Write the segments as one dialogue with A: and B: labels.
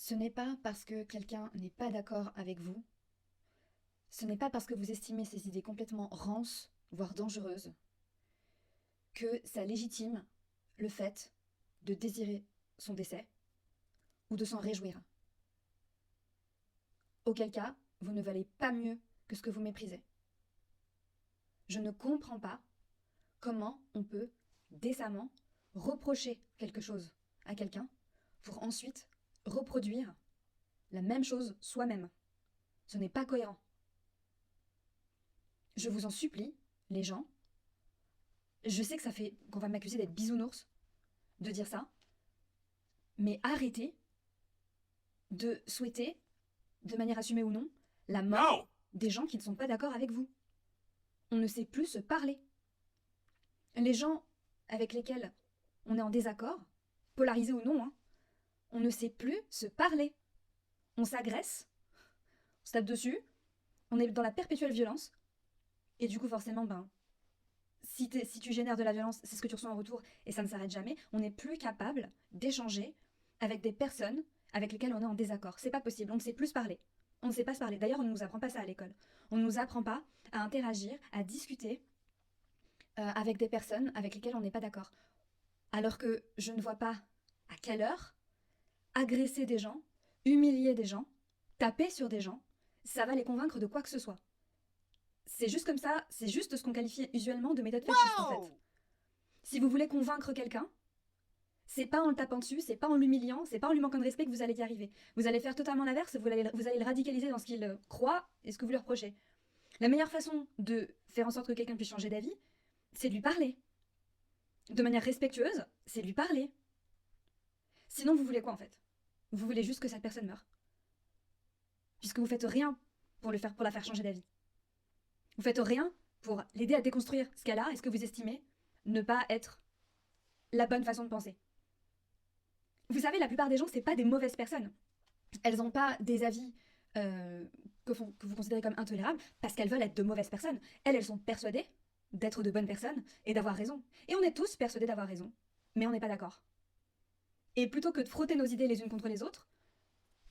A: Ce n'est pas parce que quelqu'un n'est pas d'accord avec vous, ce n'est pas parce que vous estimez ces idées complètement rances, voire dangereuses, que ça légitime le fait de désirer son décès ou de s'en réjouir. Auquel cas, vous ne valez pas mieux que ce que vous méprisez. Je ne comprends pas comment on peut décemment reprocher quelque chose à quelqu'un pour ensuite reproduire la même chose soi-même. Ce n'est pas cohérent. Je vous en supplie, les gens, je sais que ça fait qu'on va m'accuser d'être bisounours, de dire ça, mais arrêtez de souhaiter, de manière assumée ou non, la mort des gens qui ne sont pas d'accord avec vous. On ne sait plus se parler. Les gens avec lesquels on est en désaccord, polarisés ou non, on ne sait plus se parler. On s'agresse, on se tape dessus, on est dans la perpétuelle violence, et du coup forcément, si tu génères de la violence, c'est ce que tu reçois en retour, et ça ne s'arrête jamais. On n'est plus capable d'échanger avec des personnes avec lesquelles on est en désaccord. C'est pas possible, on ne sait plus se parler. On ne sait pas se parler. D'ailleurs, on ne nous apprend pas ça à l'école. On ne nous apprend pas à interagir, à discuter avec des personnes avec lesquelles on n'est pas d'accord. Alors que je ne vois pas à quelle heure agresser des gens, humilier des gens, taper sur des gens, ça va les convaincre de quoi que ce soit. C'est juste comme ça, c'est juste ce qu'on qualifie usuellement de méthode fasciste en fait. Si vous voulez convaincre quelqu'un, c'est pas en le tapant dessus, c'est pas en l'humiliant, c'est pas en lui manquant de respect que vous allez y arriver. Vous allez faire totalement l'inverse, vous allez le radicaliser dans ce qu'il croit et ce que vous lui reprochez. La meilleure façon de faire en sorte que quelqu'un puisse changer d'avis, c'est de lui parler. De manière respectueuse, c'est de lui parler. Sinon, vous voulez quoi en fait? Vous voulez juste que cette personne meure. Puisque vous faites rien pour la faire changer d'avis. Vous faites rien pour l'aider à déconstruire ce qu'elle a et ce que vous estimez ne pas être la bonne façon de penser. Vous savez, la plupart des gens, c'est pas des mauvaises personnes. Elles n'ont pas des avis que vous considérez comme intolérables parce qu'elles veulent être de mauvaises personnes. Elles sont persuadées d'être de bonnes personnes et d'avoir raison. Et on est tous persuadés d'avoir raison, mais on n'est pas d'accord. Et plutôt que de frotter nos idées les unes contre les autres,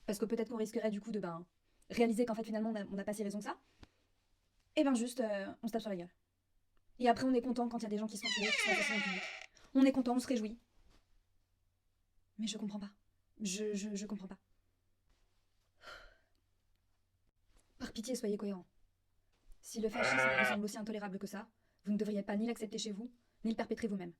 A: parce que peut-être qu'on risquerait du coup de réaliser qu'en fait finalement on n'a pas si raison que ça, et juste on se tape sur la gueule. Et après on est content quand il y a des gens qui sont tués, qui sont assassinés en public. On est content, on se réjouit. Mais je comprends pas. Je comprends pas. Par pitié, soyez cohérents. Si le fascisme vous semble aussi intolérable que ça, vous ne devriez pas ni l'accepter chez vous, ni le perpétrer vous-même.